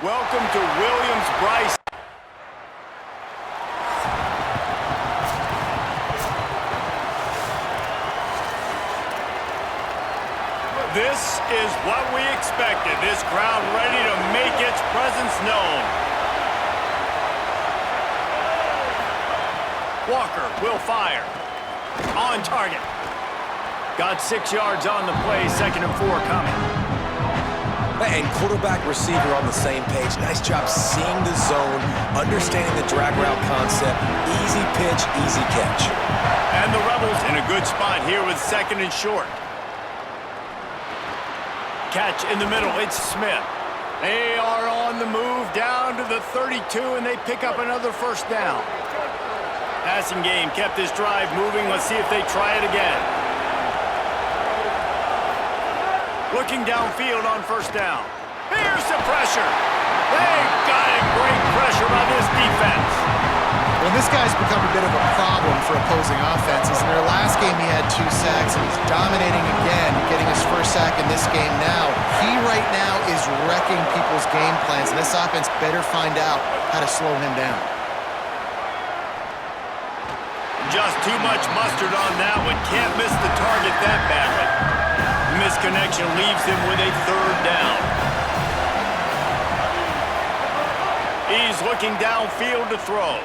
Welcome to Williams-Brice. This is what we expected. This crowd ready to make its presence known. Walker will fire. On target. Got 6 yards on the play, 2nd and 4 coming. And quarterback, receiver on the same page. Nice job seeing the zone, understanding the drag route concept. Easy pitch, easy catch. And the Rebels in a good spot here with 2nd and short. Catch in the middle, it's Smith. They are on the move down to the 32, and they pick up another 1st down. Passing game kept this drive moving. Let's see if they try it again. Looking downfield on 1st down. Here's the pressure. They got it. Great pressure by this defense. Well, this guy's become a bit of a problem for opposing offenses. In their last game, he had 2 sacks, and he's dominating again, getting his 1st sack in this game now. He right now is wrecking people's game plans, and this offense better find out how to slow him down. Just too much mustard on that one. Can't miss the target that badly. The misconnection leaves him with a 3rd down. He's looking downfield to throw.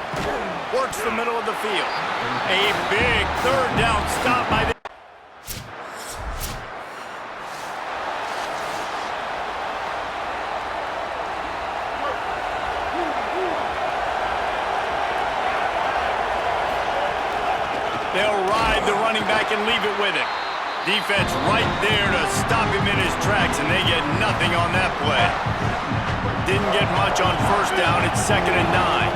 Works the middle of the field. A big 3rd down stop by the... They'll ride the running back and leave it with him. Defense right there to stop him in his tracks, and they get nothing on that play. Didn't get much on 1st down. It's 2nd and 9.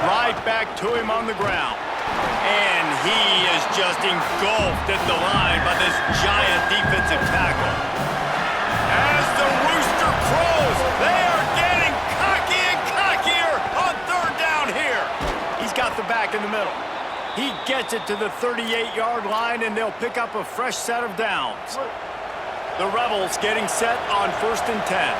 Right back to him on the ground. And he is just engulfed at the line by this giant defensive tackle. As the rooster crows, they are getting cocky and cockier on 3rd down here. He's got the back in the middle. He gets it to the 38-yard line, and they'll pick up a fresh set of downs. The Rebels getting set on 1st and 10.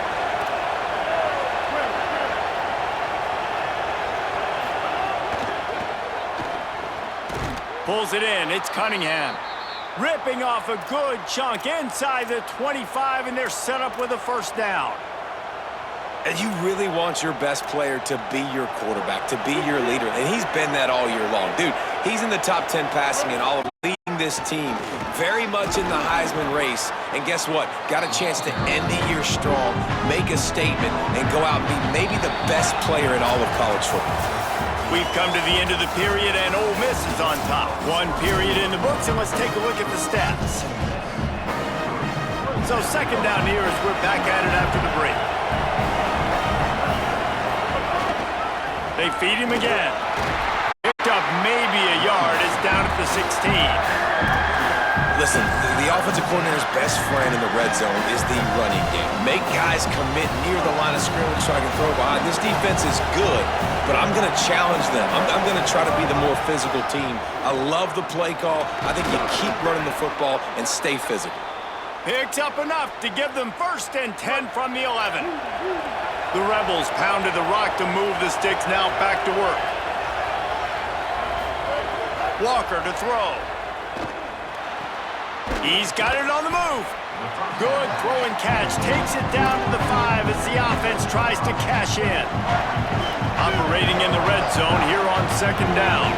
Pulls it in. It's Cunningham. Ripping off a good chunk inside the 25, and they're set up with a 1st down. And you really want your best player to be your quarterback, to be your leader. And he's been that all year long. Dude, he's in the top 10 passing and all of leading this team very much in the Heisman race. And guess what? Got a chance to end the year strong, make a statement, and go out and be maybe the best player in all of college football. We've come to the end of the period, and Ole Miss is on top. 1 period in the books, and let's take a look at the stats. So 2nd down here as we're back at it after the break. They feed him again. Picked up maybe a yard. It's down at the 16. Listen, the offensive coordinator's best friend in the red zone is the running game. Make guys commit near the line of scrimmage so I can throw behind. This defense is good, but I'm going to challenge them. I'm going to try to be the more physical team. I love the play call. I think you keep running the football and stay physical. Picks up enough to give them 1st and 10 from the 11. The Rebels pounded the rock to move the sticks, now back to work. Walker to throw. He's got it on the move. Good throw and catch. Takes it down to the 5 as the offense tries to cash in. Operating in the red zone here on 2nd down.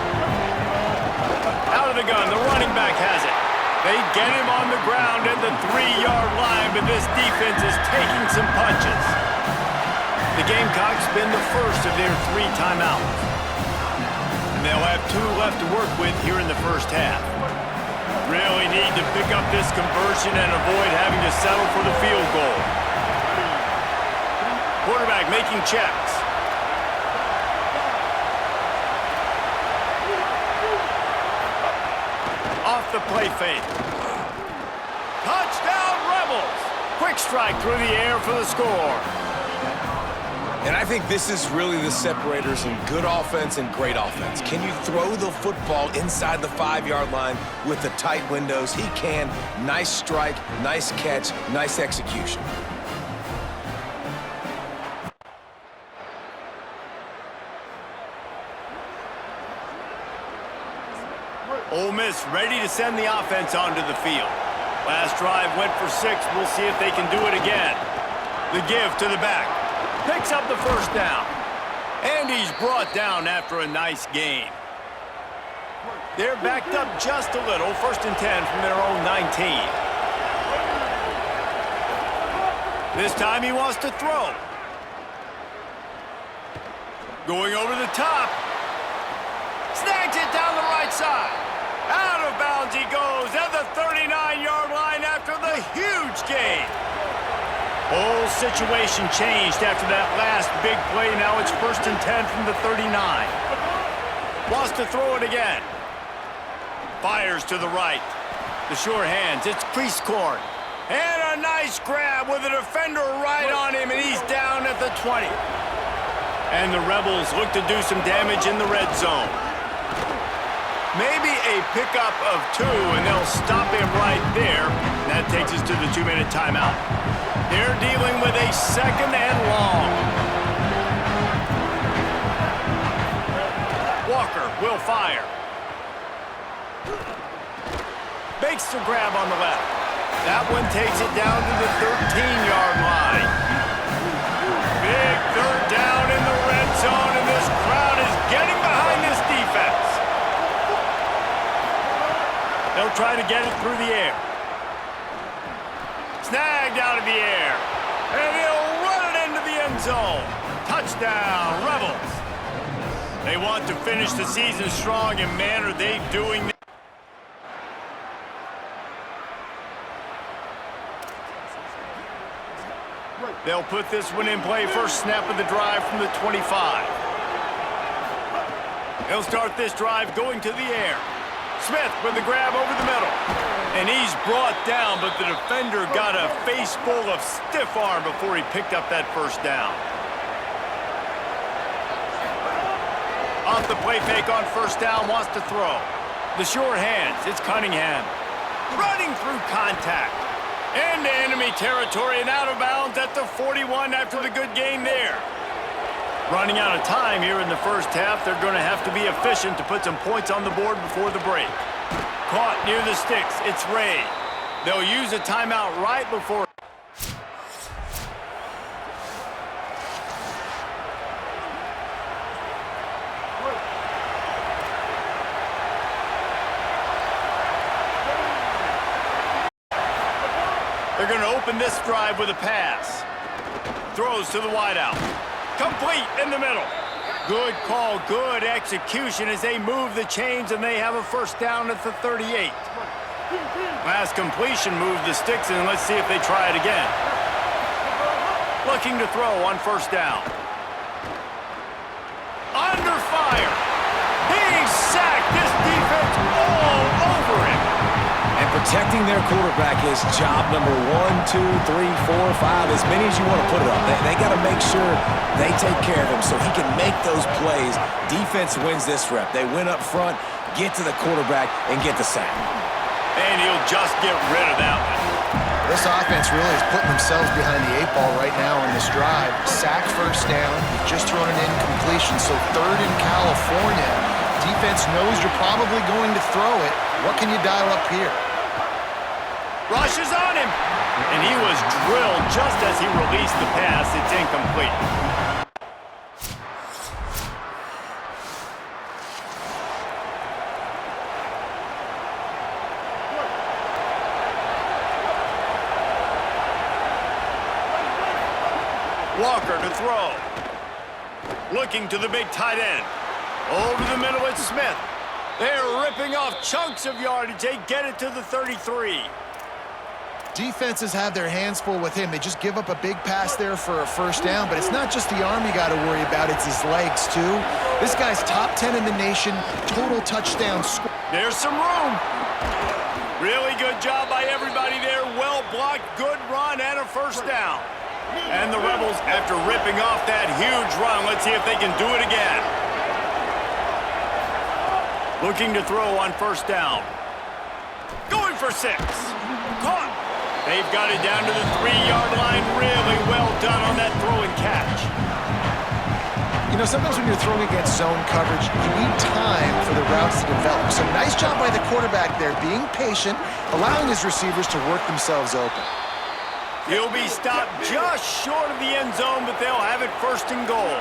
Out of the gun, the running back has it. They get him on the ground at the 3-yard line, but this defense is taking some punches. The Gamecocks spend the 1st of their 3 timeouts. And they'll have 2 left to work with here in the 1st half. Really need to pick up this conversion and avoid having to settle for the field goal. Quarterback making checks. Off the play fake. Touchdown Rebels! Quick strike through the air for the score. And I think this is really the separators in good offense and great offense. Can you throw the football inside the 5-yard line with the tight windows? He can. Nice strike, nice catch, nice execution. this, ready to send the offense onto the field. Last drive went for 6. We'll see if they can do it again. The give to the back. Picks up the first down. And he's brought down after a nice gain. They're backed up just a little. 1st and 10 from their own 19. This time he wants to throw. Going over the top. Snags it down the right side. Out of bounds he goes at the 39-yard line after the huge gain. Whole situation changed after that last big play. Now it's 1st and 10 from the 39. Wants to throw it again. Fires to the right. The sure hands. It's Priestcorn. And a nice grab with a defender right on him, and he's down at the 20. And the Rebels look to do some damage in the red zone. Maybe a pickup of 2, and they'll stop him right there. And that takes us to the 2-minute timeout. They're dealing with a 2nd and long. Walker will fire. Makes the grab on the left. That one takes it down to the 13-yard line. Big 3rd down in the red zone, and this crowd is getting behind this defense. They'll try to get it through the air. Snagged out of the air. And he'll run it into the end zone. Touchdown, Rebels. They want to finish the season strong, and man, are they doing that. They'll put this one in play. First snap of the drive from the 25. He'll start this drive going to the air. Smith with the grab over the middle. And he's brought down, but the defender got a face full of stiff arm before he picked up that first down. Off the play fake on first down, wants to throw. The sure hands, it's Cunningham. Running through contact. Into enemy territory and out of bounds at the 41 after the good gain there. Running out of time here in the first half. They're going to have to be efficient to put some points on the board before the break. Caught near the sticks. It's Ray. They'll use a timeout right before. They're going to open this drive with a pass. Throws to the wideout. Complete in the middle. Good call, good execution as they move the chains, and they have a first down at the 38. Last completion moved the sticks, and let's see if they try it again. Looking to throw on first down. Under fire. He's sacked. This defense all over him. And protecting their quarterback is job number 1, 2, 3, 4, 5, as many as you want to put it up. They got to make sure they take care of him so he can make those plays. Defense wins this rep. They win up front, get to the quarterback, and get the sack. And he'll just get rid of that one. This offense really is putting themselves behind the 8 ball right now on this drive. Sack first down, just thrown an incompletion, so 3rd in California. Defense knows you're probably going to throw it. What can you dial up here? Rushes on him, and he was drilled just as he released the pass. It's incomplete. Walker to throw. Looking to the big tight end. Over the middle, it's Smith. They're ripping off chunks of yardage. They get it to the 33. Defenses have their hands full with him. They just give up a big pass there for a first down, but it's not just the arm you got to worry about, it's his legs too. This guy's top 10 in the nation, total touchdown score. There's some room. Really good job by everybody there. Well blocked, good run, and a first down. And the Rebels, after ripping off that huge run, let's see if they can do it again. Looking to throw on first down. Going for 6. Caught. They've got it down to the 3-yard line. Really well done on that throw and catch. You know, sometimes when you're throwing against zone coverage, you need time for the routes to develop. So nice job by the quarterback there, being patient, allowing his receivers to work themselves open. He'll be stopped just short of the end zone, but they'll have it first and goal.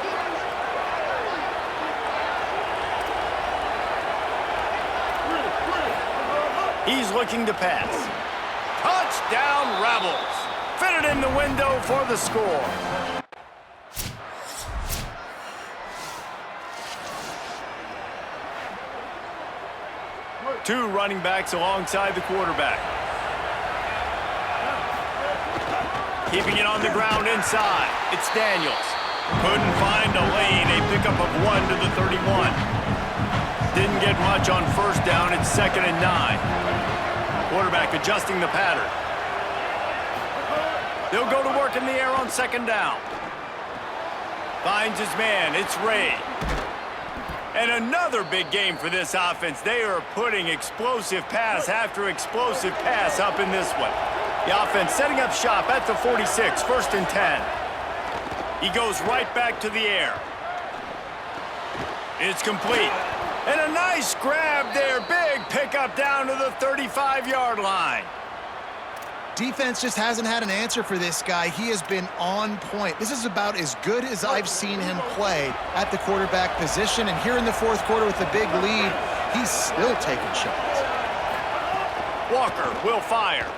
He's looking to pass. Touchdown, Rebels. Fitted in the window for the score. Two running backs alongside the quarterback. Keeping it on the ground inside. It's Daniels. Couldn't find a lane. A pickup of 1 to the 31. Didn't get much on first down. It's 2nd and 9. Quarterback adjusting the pattern. They'll go to work in the air on 2nd down. Finds his man. It's Ray. And another big game for this offense. They are putting explosive pass after explosive pass up in this one. The offense setting up shop at the 46, 1st and 10. He goes right back to the air. It's complete. And a nice grab there. Big pickup down to the 35-yard line. Defense just hasn't had an answer for this guy. He has been on point. This is about as good as I've seen him play at the quarterback position. And here in the 4th quarter with the big lead, he's still taking shots. Walker will fire.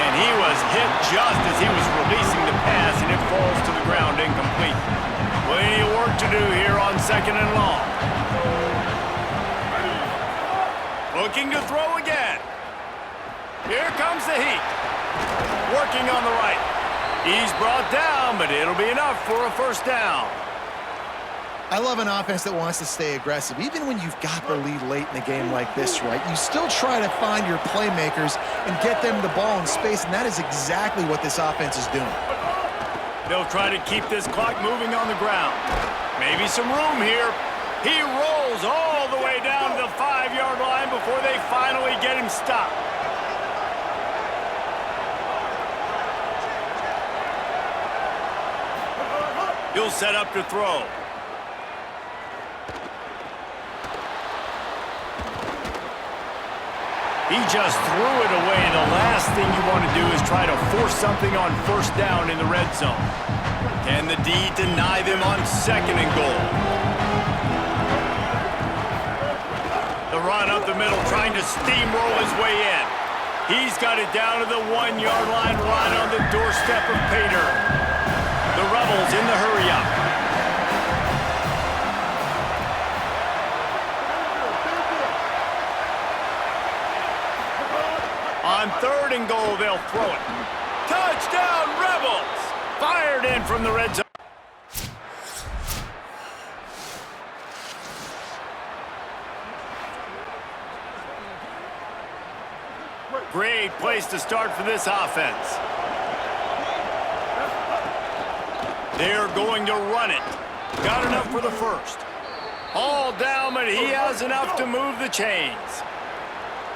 And he was hit just as he was releasing the pass, and it falls to the ground incomplete. Plenty of work to do here on 2nd and long. Looking to throw again. Here comes the heat. Working on the right. He's brought down, but it'll be enough for a 1st down. I love an offense that wants to stay aggressive. Even when you've got the lead late in the game like this, right? You still try to find your playmakers and get them the ball in space, and that is exactly what this offense is doing. They'll try to keep this clock moving on the ground. Maybe some room here. He rolls all the way down to the 5-yard line before they finally get him stopped. He'll set up to throw. He just threw it away. The last thing you want to do is try to force something on 1st down in the red zone. Can the D deny them on 2nd and goal? The run up the middle, trying to steamroll his way in. He's got it down to the 1-yard line, right on the doorstep of Pater. The Rebels in the hurry-up. On 3rd and goal, they'll throw it. Touchdown, Rebels! Fired in from the red zone. Great place to start for this offense. They're going to run it. Got enough for the 1st. All down, but he has enough to move the chains.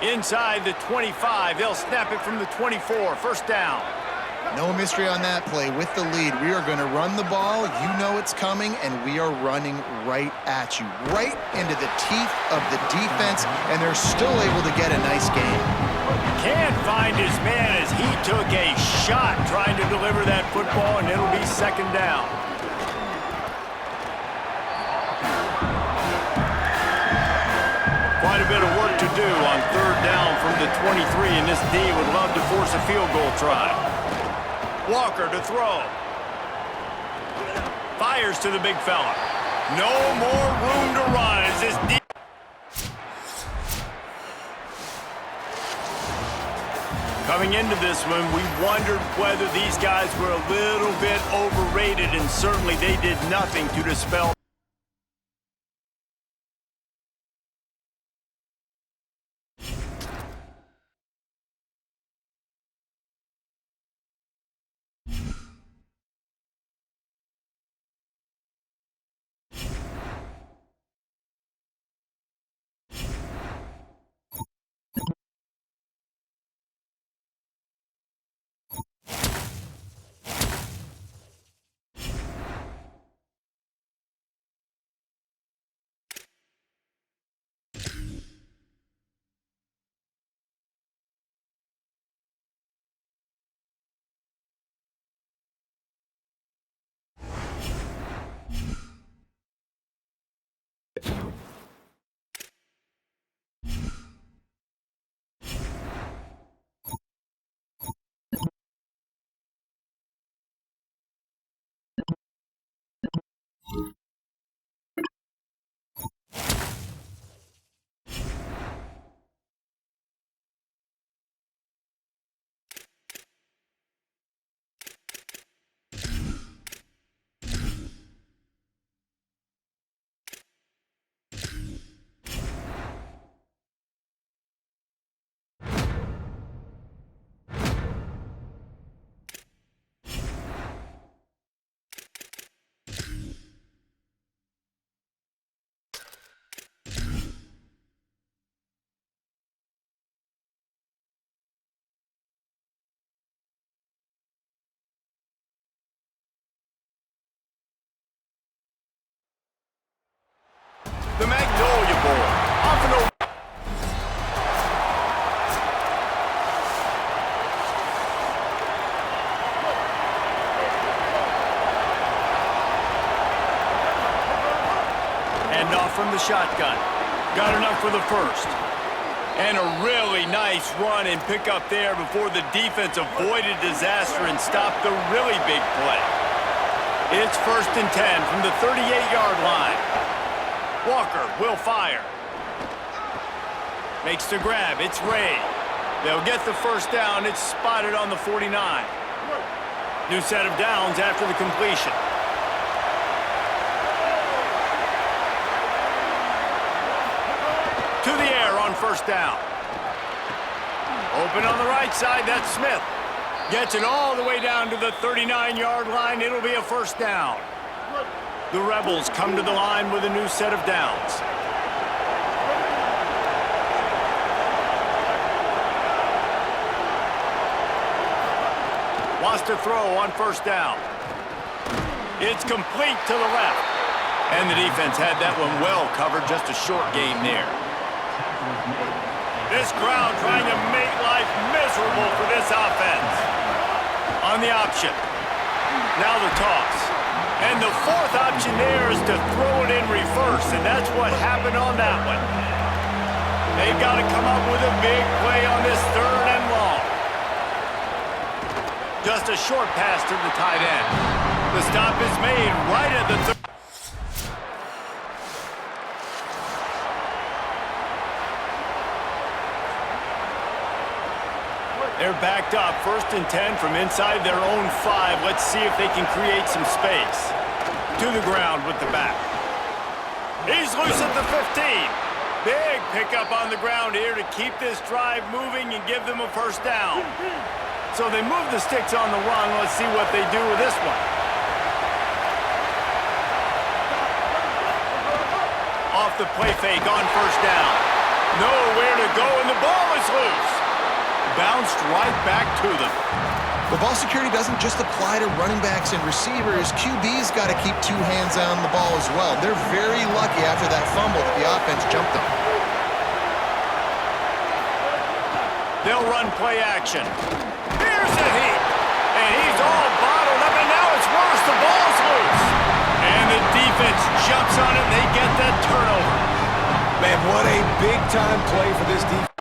Inside the 25, they'll snap it from the 24, 1st down. No mystery on that play. With the lead, we are going to run the ball. You know it's coming, and we are running right at you, right into the teeth of the defense, and they're still able to get a nice game. Can't find his man as he took a shot trying to deliver that football, and it'll be 2nd down. Quite a bit of work to do on 3rd down from the 23, and this D would love to force a field goal try. Walker to throw. Fires to the big fella. No more room to run as this D. Coming into this one, we wondered whether these guys were a little bit overrated, and certainly they did nothing to dispel. The Magnolia Bowl. Off and over. And off from the shotgun. Got enough for the first. And a really nice run and pick up there before the defense avoided disaster and stopped the really big play. It's 1st and 10 from the 38-yard line. Walker will fire. Makes the grab. It's Ray. They'll get the first down. It's spotted on the 49. New set of downs after the completion. To the air on 1st down. Open on the right side. That's Smith. Gets it all the way down to the 39-yard line. It'll be a 1st down. The Rebels come to the line with a new set of downs. Wants to throw on 1st down. It's complete to the left. And the defense had that one well covered, just a short game there. This crowd trying to make life miserable for this offense. On the option. Now the toss. And the 4th option there is to throw it in reverse, and that's what happened on that one. They've got to come up with a big play on this 3rd and long. Just a short pass to the tight end. The stop is made right at the 3rd. They're backed up, 1st and 10 from inside their own 5. Let's see if they can create some space. To the ground with the back. He's loose at the 15. Big pickup on the ground here to keep this drive moving and give them a 1st down. So they move the sticks on the run. Let's see what they do with this one. Off the play fake on 1st down. Nowhere to go, and the ball is loose. Bounced right back to them. The ball security doesn't just apply to running backs and receivers. QB's got to keep 2 hands on the ball as well. They're very lucky after that fumble that the offense jumped them. They'll run play action. Here's a heat. And he's all bottled up, and now it's worse. The ball's loose. And the defense jumps on it, and they get that turnover. Man, what a big-time play for this defense.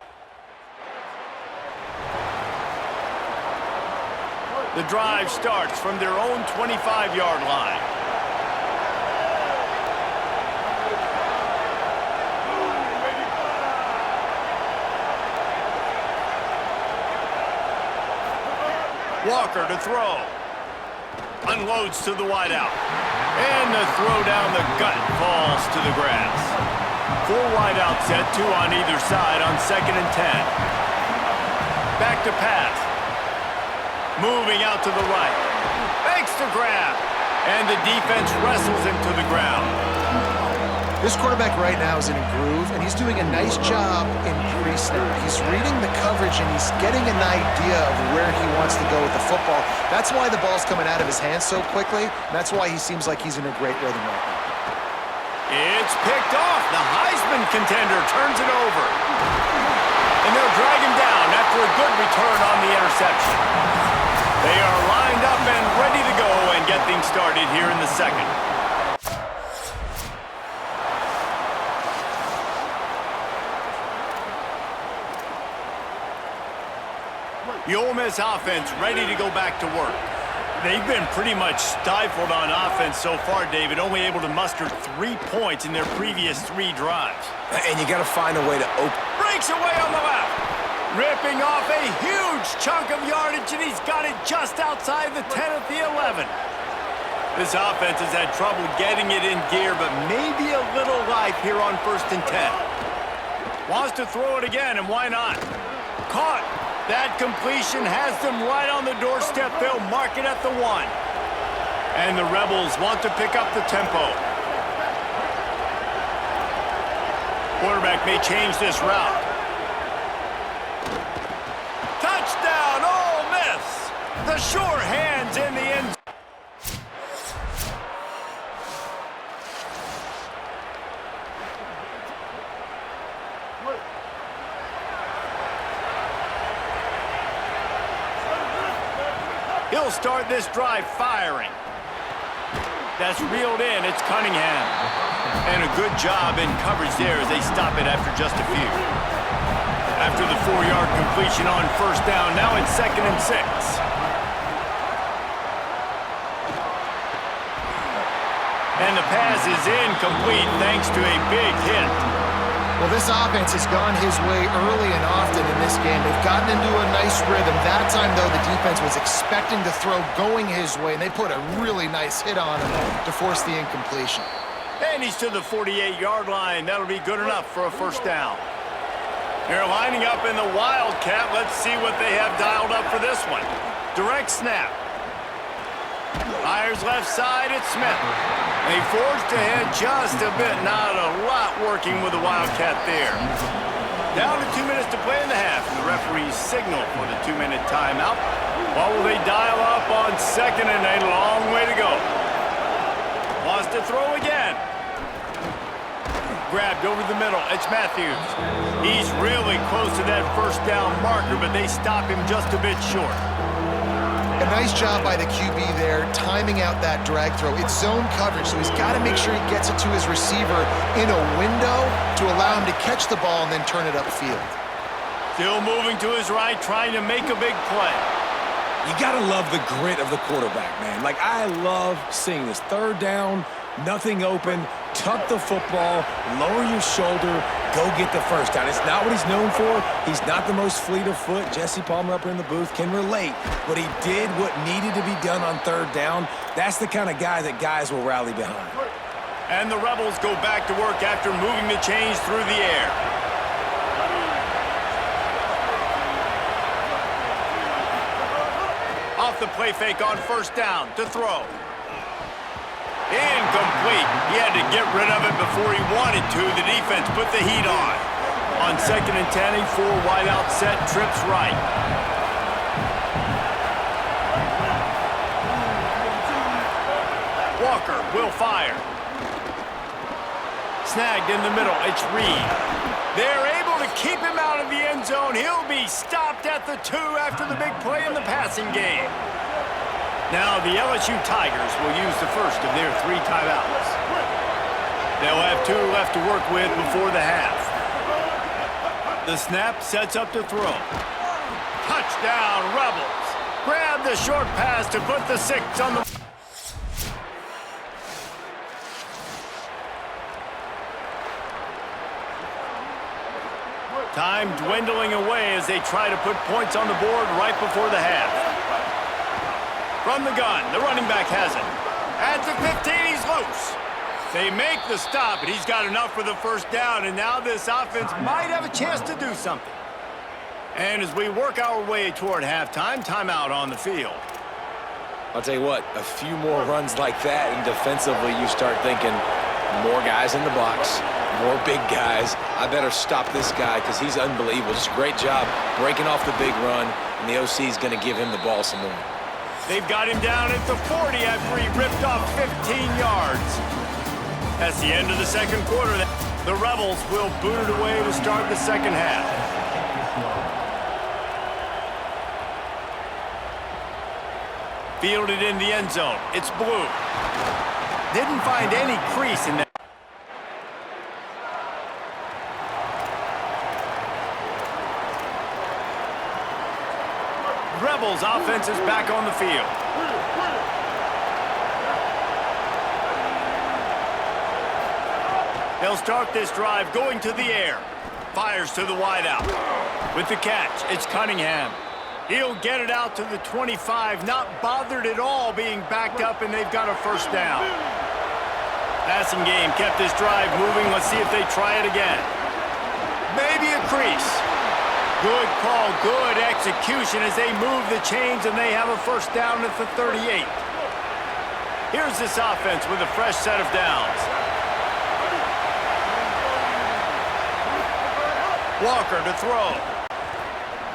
The drive starts from their own 25-yard line. Walker to throw. Unloads to the wideout. And the throw down the gut falls to the grass. 4 wideout set, 2 on either side on 2nd and 10. Back to pass. Moving out to the right. Makes the grab. And the defense wrestles him to the ground. This quarterback right now is in a groove, and he's doing a nice job in pre-snap. He's reading the coverage, and he's getting an idea of where he wants to go with the football. That's why the ball's coming out of his hands so quickly. And that's why he seems like he's in a great rhythm right now. It's picked off. The Heisman contender turns it over. And they'll drag him down after a good return on the interception. They are lined up and ready to go and get things started here in the 2nd. The Ole Miss offense ready to go back to work. They've been pretty much stifled on offense so far, David, only able to muster 3 points in their previous 3 drives. And you got to find a way to open. Breaks away on the left. Ripping off a huge chunk of yardage, and he's got it just outside the 10 at the 11. This offense has had trouble getting it in gear, but maybe a little life here on 1st and 10. Wants to throw it again, and why not? Caught. That completion has them right on the doorstep. They'll mark it at the 1. And the Rebels want to pick up the tempo. Quarterback may change this route. Touchdown, Ole Miss! The sure hands in the end. He'll start this drive firing. That's reeled in. It's Cunningham. And a good job in coverage there as they stop it after just a few. After the 4-yard completion on 1st down, now it's 2nd and 6. And the pass is incomplete thanks to a big hit. Well, this offense has gone his way early and often in this game. They've gotten into a nice rhythm. That time, though, the defense was expecting to throw going his way, and they put a really nice hit on him to force the incompletion. And he's to the 48-yard line. That'll be good enough for a 1st down. They're lining up in the Wildcat. Let's see what they have dialed up for this one. Direct snap. Fires left side, it's Smith. They forged ahead just a bit. Not a lot working with the Wildcat there. Down to 2 minutes to play in the half. And the referees signal for the 2-minute timeout. What will they dial up on 2nd and a long way to go? Wants to throw again. Grabbed over the middle. It's Matthews. He's really close to that 1st down marker, but they stop him just a bit short. A nice job by the QB there, timing out that drag throw. It's zone coverage, so he's got to make sure he gets it to his receiver in a window to allow him to catch the ball and then turn it upfield. Still moving to his right, trying to make a big play. You got to love the grit of the quarterback, man. Like, I love seeing this. 3rd down, nothing open, tuck the football, lower your shoulder, go get the 1st down. It's not what he's known for. He's not the most fleet of foot. Jesse Palmer up in the booth can relate, but he did what needed to be done on 3rd down. That's the kind of guy that guys will rally behind. And the Rebels go back to work after moving the chains through the air. Off the play fake on 1st down to throw. Incomplete. He had to get rid of it before he wanted to. The defense put the heat on. On 2nd and 10, a 4 wide out set, trips right. Walker will fire. Snagged in the middle. It's Reed. They're able to keep him out of the end zone. He'll be stopped at the 2 after the big play in the passing game. Now the LSU Tigers will use the first of their 3 timeouts. They'll have 2 left to work with before the half. The snap sets up to throw. Touchdown, Rebels. Grab the short pass to put the 6 on the... Time dwindling away as they try to put points on the board right before the half. From the gun, the running back has it. At the 15, he's loose. They make the stop, and he's got enough for the 1st down, and now this offense might have a chance to do something. And as we work our way toward halftime, timeout on the field. I'll tell you what, a few more runs like that, and defensively you start thinking more guys in the box, more big guys. I better stop this guy because he's unbelievable. Just a great job breaking off the big run, and the OC is going to give him the ball some more. They've got him down at the 40 after he ripped off 15 yards. That's the end of the 2nd quarter. The Rebels will boot it away to start the 2nd half. Fielded in the end zone. It's Blue. Didn't find any crease in that. Rebels offense is back on the field. They'll start this drive going to the air. Fires to the wideout. With the catch, it's Cunningham. He'll get it out to the 25, not bothered at all being backed up, and they've got a first down. Passing game kept this drive moving. Let's see if they try it again. Maybe a crease. Good call, good execution as they move the chains, and they have a first down at the 38. Here's this offense with a fresh set of downs. Walker to throw.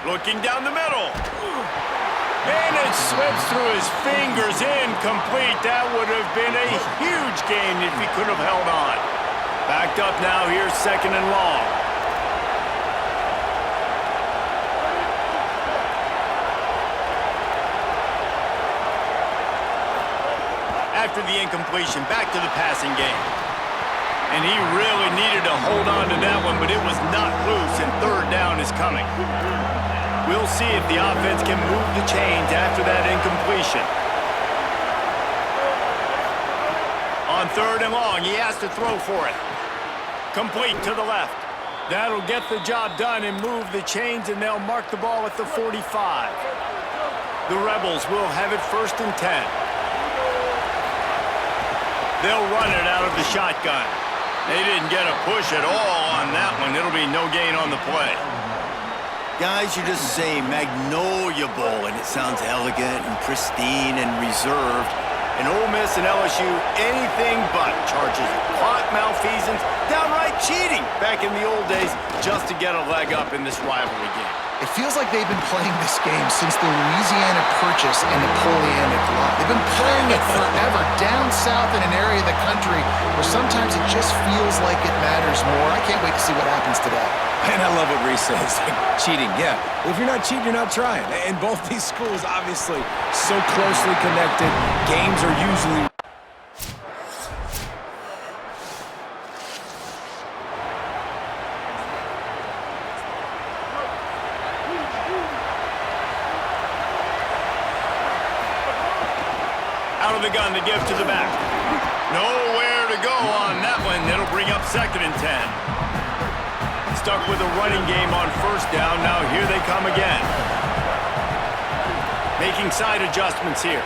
Looking down the middle. And it slips through his fingers, incomplete. That would have been a huge gain if he could have held on. Backed up now, here's second and long. After the incompletion, back to the passing game. And he really needed to hold on to that one, but it was not loose, and third down is coming. We'll see if the offense can move the chains after that incompletion. On third and long, he has to throw for it. Complete to the left. That'll get the job done and move the chains, and they'll mark the ball at the 45. The Rebels will have it first and 10. They'll run it out of the shotgun. They didn't get a push at all on that one. It'll be no gain on the play. Guys, you just say Magnolia Bowl, and it sounds elegant and pristine and reserved. And Ole Miss and LSU, anything but charges of clock malfeasance, downright cheating back in the old days just to get a leg up in this rivalry game. It feels like they've been playing this game since the Louisiana Purchase and Napoleonic Law. They've been playing it forever down south in an area of the country where sometimes it just feels like it matters more. I can't wait to see what happens today. And I love what Reese says. Like, cheating, yeah. If you're not cheating, you're not trying. And both these schools, obviously, so closely connected. Games are usually... Out of the gun to give to the back. Nowhere to go on that one. It'll bring up second and 10. Stuck with a running game on first down. Now here they come again. Making side adjustments here.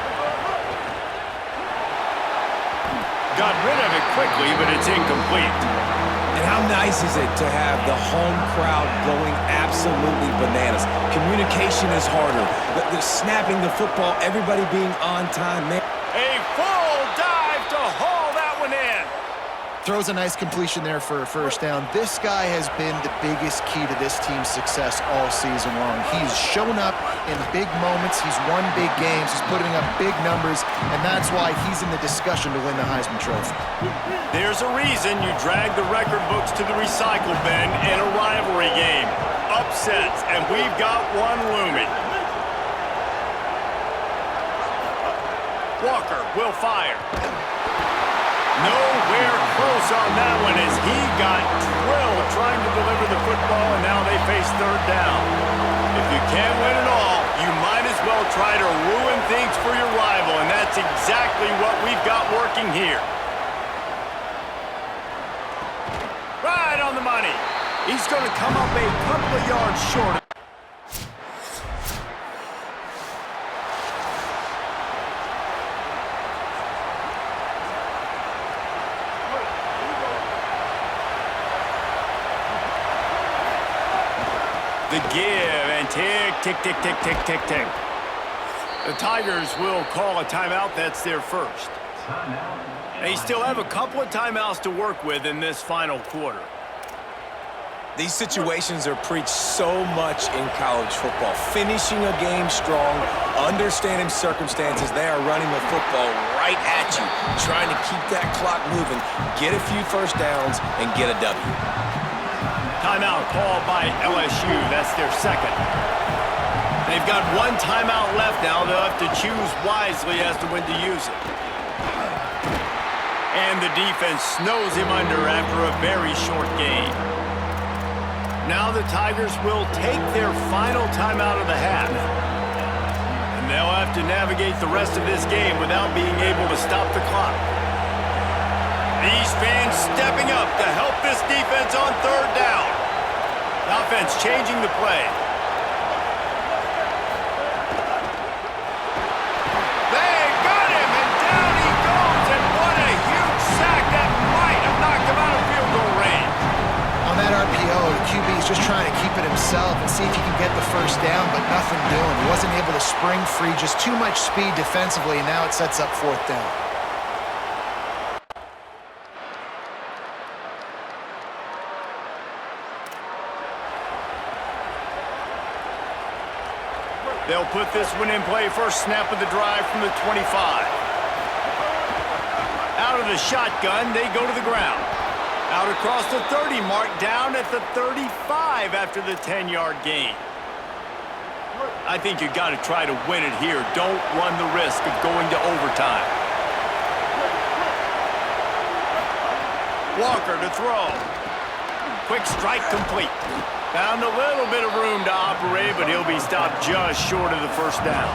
Got rid of it quickly, but it's incomplete. And how nice is it to have the home crowd going absolutely bananas? Communication is harder. The snapping the football, everybody being on time, man. A full dive to haul that one in. Throws a nice completion there for a first down. This guy has been the biggest key to this team's success all season long. He's shown up in big moments. He's won big games. He's putting up big numbers, and that's why he's in the discussion to win the Heisman Trophy. There's a reason you drag the record books to the recycle bin in a rivalry game. Upsets, and we've got one looming. Walker will fire. Nowhere close on that one as he got drilled trying to deliver the football, and now they face third down. If you can't win it all, you might as well try to ruin things for your rival, and that's exactly what we've got working here. Right on the money. He's going to come up a couple of yards short. The give and tick, tick, tick, tick, tick, tick, tick. The Tigers will call a timeout. That's their first. They still have a couple of timeouts to work with in this final quarter. These situations are preached so much in college football. Finishing a game strong, understanding circumstances. They are running the football right at you, trying to keep that clock moving, get a few first downs, and get a W. Timeout called by LSU. That's their second. They've got one timeout left now. They'll have to choose wisely as to when to use it. And the defense snows him under after a very short game. Now the Tigers will take their final timeout of the half. they'll have to navigate the rest of this game without being able to stop the clock. These fans stepping up to help this defense on third down. The offense changing the play. They got him, and down he goes, and what a huge sack that might have knocked him out of field goal range. On that RPO, the QB is just trying to keep it himself and see if he can get the first down, but nothing doing. He wasn't able to spring free, just too much speed defensively, and now it sets up fourth down. They'll put this one in play first snap of the drive from the 25. Out of the shotgun, they go to the ground. Out across the 30 mark, down at the 35 after the 10-yard gain. I think you got to try to win it here. Don't run the risk of going to overtime. Walker to throw. Quick strike complete. Found a little bit of room to operate, but he'll be stopped just short of the first down.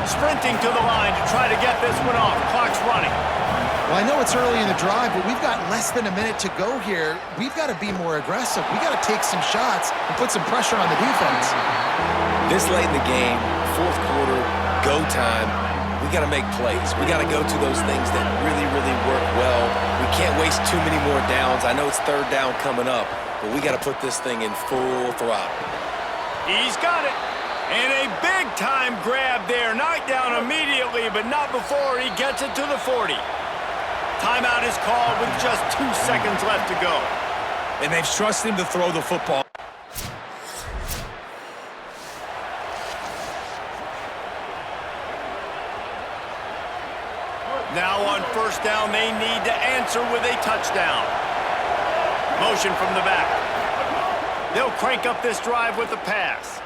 Sprinting to the line to try to get this one off. Clock's running. Well, I know it's early in the drive, but we've got less than a minute to go here. We've got to be more aggressive. We've got to take some shots and put some pressure on the defense. This late in the game, fourth quarter, go time, we got to make plays. We got to go to those things that really, really work well. We can't waste too many more downs. I know it's third down coming up, but we got to put this thing in full throttle. He's got it. And a big-time grab there. Knocked down immediately, but not before he gets it to the 40. Timeout is called with just 2 seconds left to go. And they've trusted him to throw the football. Now on first down, they need to answer with a touchdown. Motion from the back. They'll crank up this drive with a pass.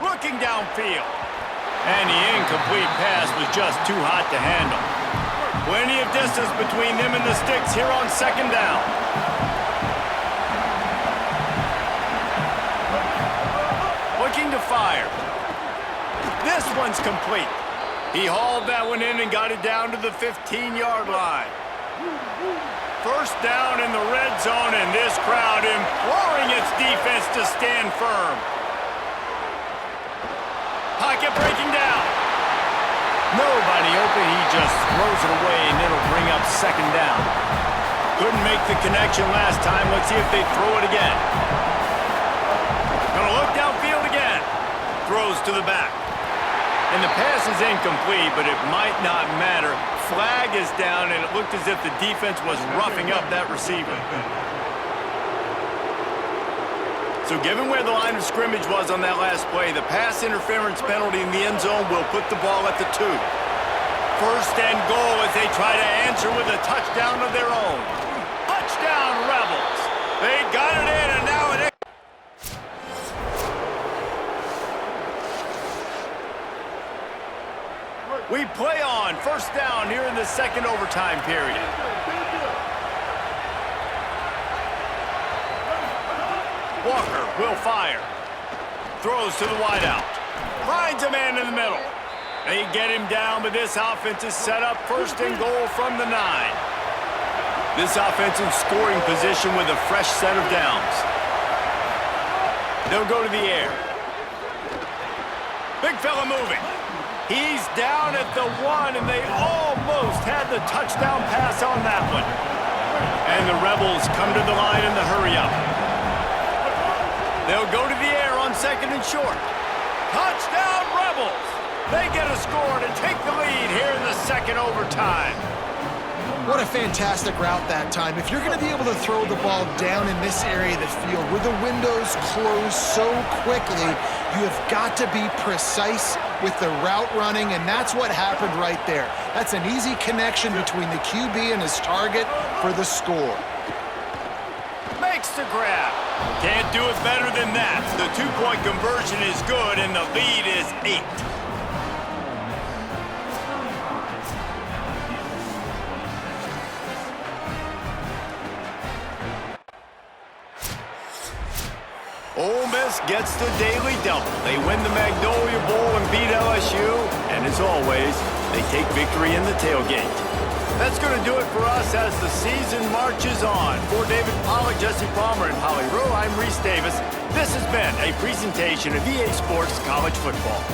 Looking downfield. And the incomplete pass was just too hot to handle. Plenty of distance between them and the sticks here on second down. Looking to fire. This one's complete. He hauled that one in and got it down to the 15-yard line. First down in the red zone, and this crowd imploring its defense to stand firm. Pocket breaking down. Nobody open. He just throws it away, and it'll bring up second down. Couldn't make the connection last time. Let's see if they throw it again. Gonna look downfield again. Throws to the back. And the pass is incomplete, but it might not matter. Flag is down, and it looked as if the defense was roughing up that receiver. So given where the line of scrimmage was on that last play, the pass interference penalty in the end zone will put the ball at the 2. First and goal as they try to answer with a touchdown of their own. Touchdown, Rebels. They got it in, and now it is. We play on first down here in the second overtime period. Walker will fire. Throws to the wideout. Finds a man in the middle. They get him down, but this offense is set up first and goal from the 9. This offense in scoring position with a fresh set of downs. They'll go to the air. Big fella moving. He's down at the 1, and they almost had the touchdown pass on that one. And the Rebels come to the line in the hurry-up. They'll go to the air on second and short. Touchdown, Rebels! They get a score to take the lead here in the second overtime. What a fantastic route that time. If you're going to be able to throw the ball down in this area of the field where the windows close so quickly, you have got to be precise with the route running, and that's what happened right there. That's an easy connection between the QB and his target for the score. Makes the grab. Can't do it better than that. The two-point conversion is good, and the lead is 8. Ole Miss Miss gets the daily double. They win the Magnolia Bowl and beat LSU. And as always, they take victory in the tailgate. That's going to do it for us as the season marches on. For David Pollack, Jesse Palmer, and Holly Rowe, I'm Reese Davis. This has been a presentation of EA Sports College Football.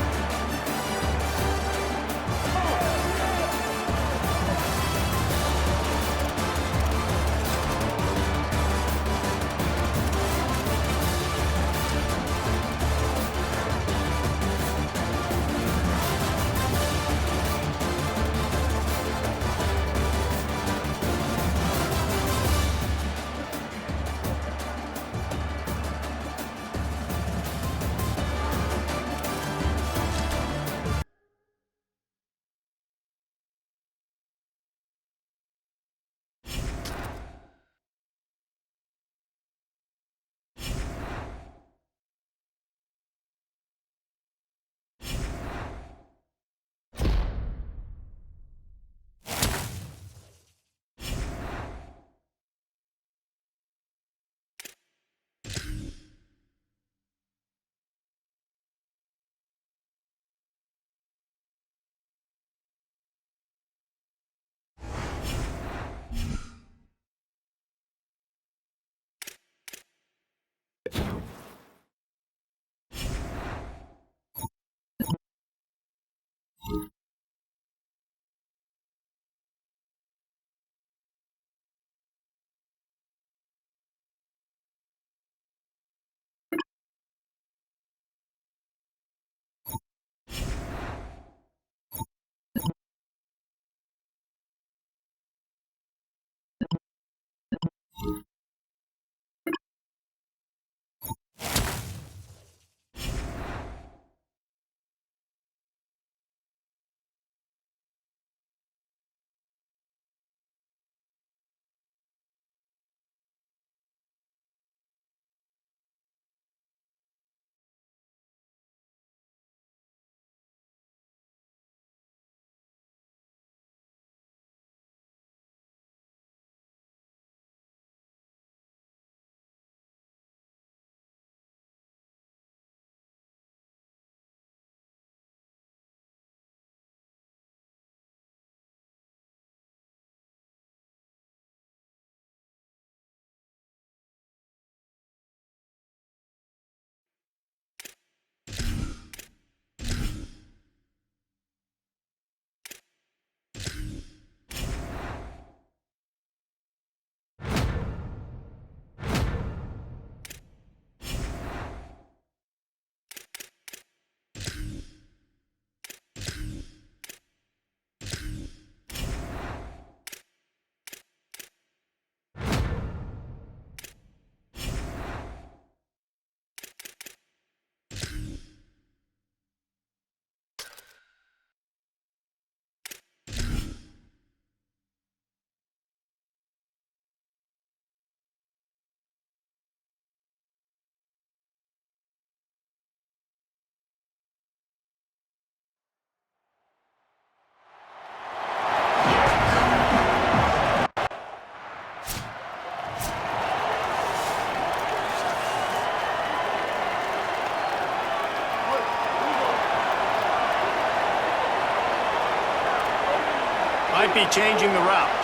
Might be changing the route.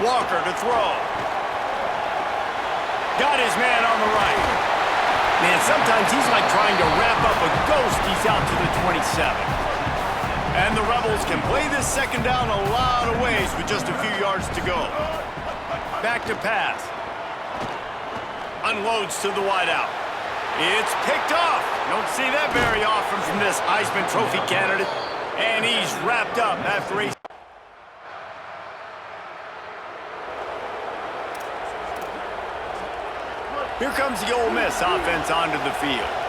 Walker to throw. Got his man on the right. Man, sometimes he's like trying to wrap up a ghost. He's out to the 27. And the Rebels can play this second down a lot of ways with just a few yards to go. Back to pass. Unloads to the wideout. It's picked off. Don't see that very often from this Heisman Trophy candidate. And he's wrapped up after he... Here comes the Ole Miss offense onto the field.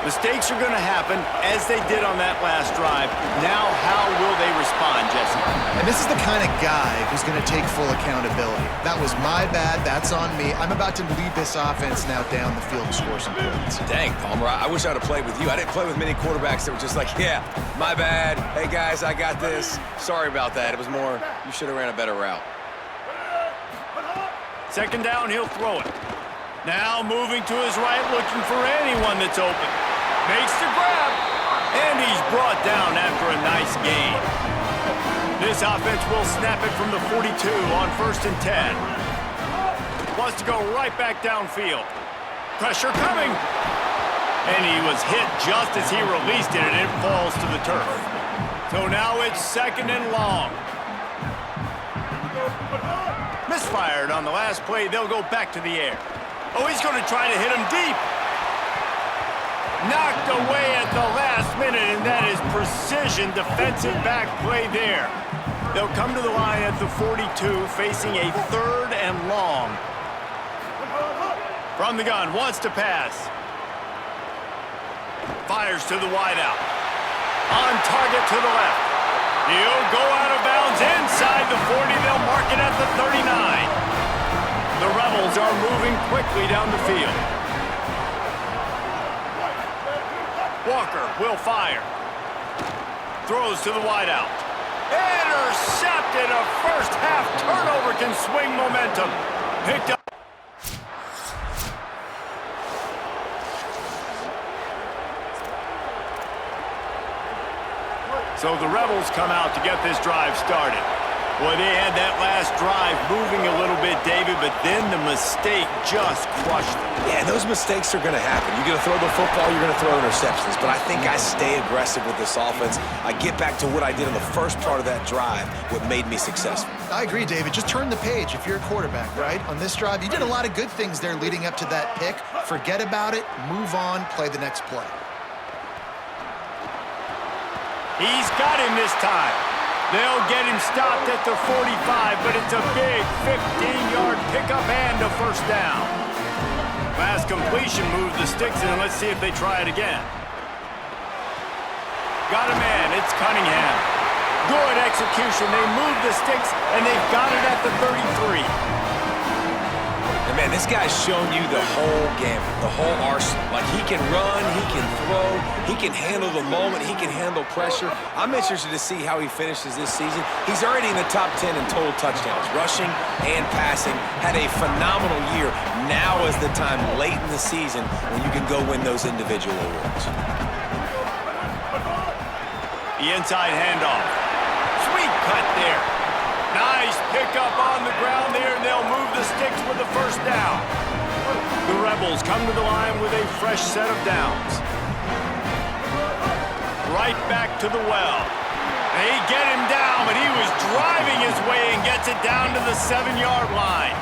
Mistakes are going to happen, as they did on that last drive. Now, how will they respond, Jesse? And this is the kind of guy who's going to take full accountability. That was my bad. That's on me. I'm about to lead this offense now down the field to score some points. Dang, Palmer, I wish I'd have played with you. I didn't play with many quarterbacks that were just like, yeah, my bad. Hey, guys, I got this. Sorry about that. It was more, you should have ran a better route. Second down, he'll throw it. Now moving to his right, looking for anyone that's open. Makes the grab, and he's brought down after a nice gain. This offense will snap it from the 42 on 1st and 10. Wants to go right back downfield. Pressure coming. And he was hit just as he released it, and it falls to the turf. So now it's 2nd and long. Misfired on the last play. They'll go back to the air. Oh, he's going to try to hit him deep. Knocked away at the last minute, and that is precision defensive back play there. They'll come to the line at the 42, facing a 3rd and long. From the gun, wants to pass. Fires to the wideout. On target to the left. He'll go out of bounds inside the 40. They'll mark it at the 39. The Rebels are moving quickly down the field. Walker will fire. Throws to the wideout. Intercepted. A first half turnover can swing momentum. Picked up. So the Rebels come out to get this drive started. Boy, they had that last drive moving a little bit, David, but then the mistake just crushed them. Yeah, those mistakes are going to happen. You're going to throw the football, you're going to throw interceptions. But I think I stay aggressive with this offense. I get back to what I did in the first part of that drive, what made me successful. I agree, David. Just turn the page if you're a quarterback, right? On this drive, you did a lot of good things there leading up to that pick. Forget about it, move on, play the next play. He's got him this time. They'll get him stopped at the 45, but it's a big 15-yard pickup and a first down. Last completion moved the sticks in, and let's see if they try it again. Got a man, it's Cunningham. Good execution. They move the sticks, and they've got it at the 33. And man, this guy's shown you the whole gamut, the whole arsenal. Like, he can run, he can throw, he can handle the moment, he can handle pressure. I'm interested to see how he finishes this season. He's already in the top 10 in total touchdowns, rushing and passing. Had a phenomenal year. Now is the time late in the season when you can go win those individual awards. The inside handoff. Sweet cut there. Nice pickup on the ground there, and they'll move the sticks with the first down. The Rebels come to the line with a fresh set of downs. Right back to the well. They get him down, but he was driving his way and gets it down to the 7-yard line.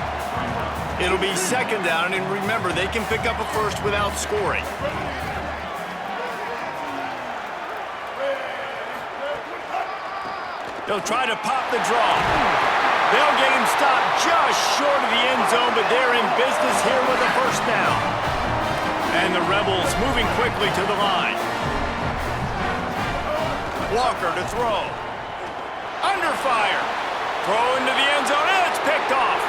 It'll be 2nd down, and remember, they can pick up a first without scoring. They'll try to pop the draw. They'll get him stopped just short of the end zone, but they're in business here with a first down. And the Rebels moving quickly to the line. Walker to throw. Under fire. Throw into the end zone, and it's picked off.